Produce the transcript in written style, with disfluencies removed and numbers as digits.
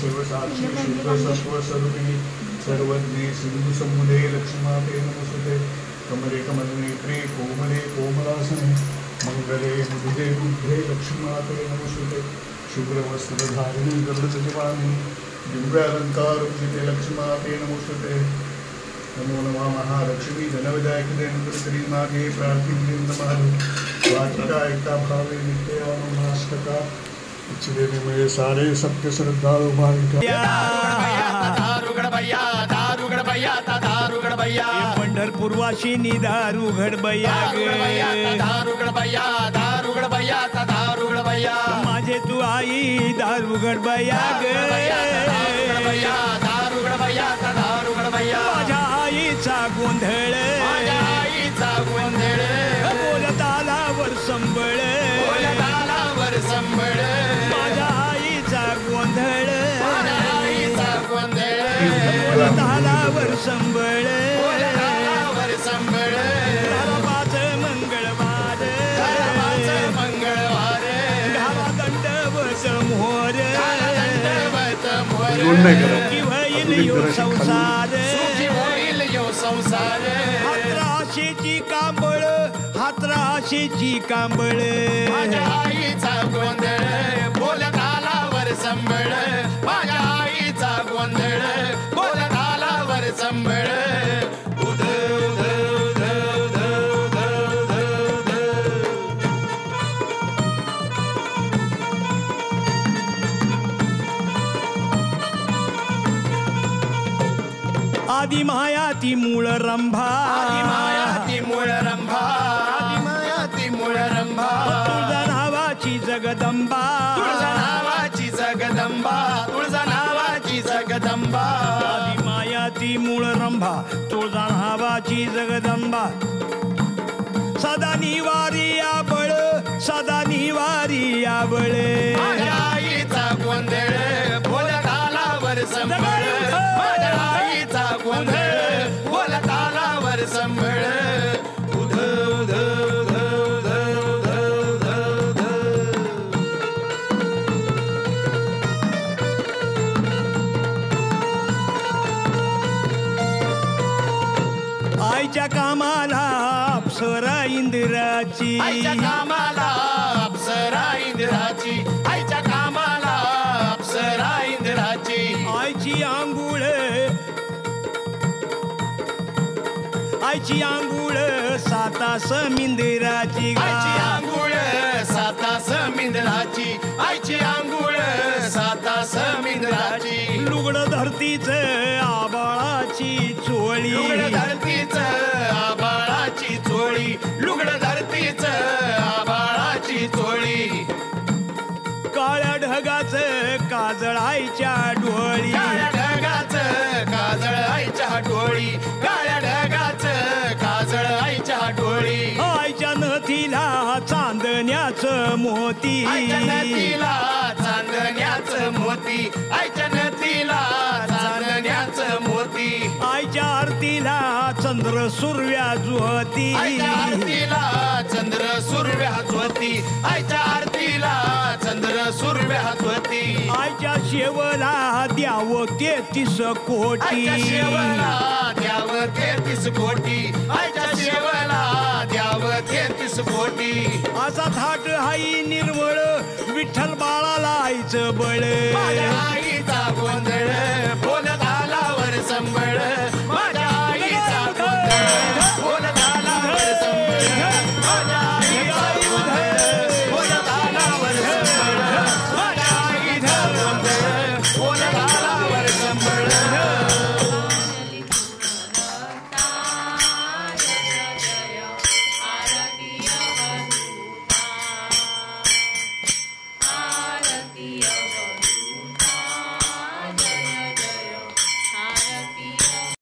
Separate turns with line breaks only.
सर्वसाक्षी शुद्ध सत्व स्वरूपिणी सर्वज्ञे सिंधु समुदे लक्ष्मीमाते नमस्ते कमले कमलनेत्रे कोमले कोमलासने मंगले मृदुले बुद्धे लक्ष्मीमाते नमस्ते शुभ्रवस्त्रधारिणी गरुडध्वजवाहिनी दिव्यालंकारपूजिते लक्ष्मीमाते नमस्ते नमो नमः महालक्ष्मी धनविदायकते नमस्ते मागे प्रार्थिते नमः वाटिका एकता भावे नित्या नमाष्टका इच्छिते में सारे सत्य श्रद्धालु भाविका
पंढरपूर वाशिनी दारुगड बया माझे तू आई दारुगड बया माझ्या आईचा गोंधळ बोलत आलावर संबळ माझ्या आईचा गोंधळ बोलत आलावर संबळ घराबाच मंगळवार घावा दंडवत मोर होईल यो संसार हातराशीची कांबळ हातराशीची कांबळ
माझ्या आईचा गोंधळ बोलत आलावर संबळ माझ्या आईचा गोंधळ बोलत आलावर संबळ
आदि माया ती मूळ रंभा
माया ती मूळ रंभा माया ती मूळ रंभा
तुळजा नावाची जगदंबा
तुळजा नावाची जगदंबा तुळजा नावाची जगदंबा
आदि माया ती मूळ रंभा तुळजा नावाची जगदंबा सदा निवारी आबळ सदा निवारी आबळ
माझ्या आईचा गोंधळ बोलत आलावर संबळ माझ्या आईचा गोंधळ बोलत आलावर संबळ
आईच्या कामाला अप्सरा इंदिराची
आईच्या कामाला अप्सरा इंदिराची आईच्या कामाला अप्सरा इंदिराची
आईची आंघोळ आईची आंघोळ सातास मिंदिराची
आईची आंघोळ सातास मिंदिराची आईची आंघोळ सातास मिंदिराची
लुगड धरतीच आबाळाची चोळी
लुगड धरतीच आबाळाची चोळी लुगड धरतीच आबाळाची चोळी
काळ्या ढगाच काजळ आईच्या डोळी
काळ्या ढगाच काजळ आईच्या डोळी काळ्या ढगाच काजळ आईच्या डोळी
आईच्या नथीला चांदण्याचं मोती
आईच्या नथीला चांदण्याचं मोती आईच्या नथीला चांदण्याचं मोती
आईच्या आरतीला चंद्र सुरव्या ज्योती
आईच्या आरतीला चंद्र सुरव्या ज्योती आईच्या आरतीला चंद्र सुरव्या ज्योती
आईच्या शेवला द्यावं 33 कोटी
आईच्या शेवला द्यावं 33 कोटी आईच्या शेवला द्यावं 33 कोटी
असा थाट हाई निर्मळ विठ्ठल बाळाला आईचं बळ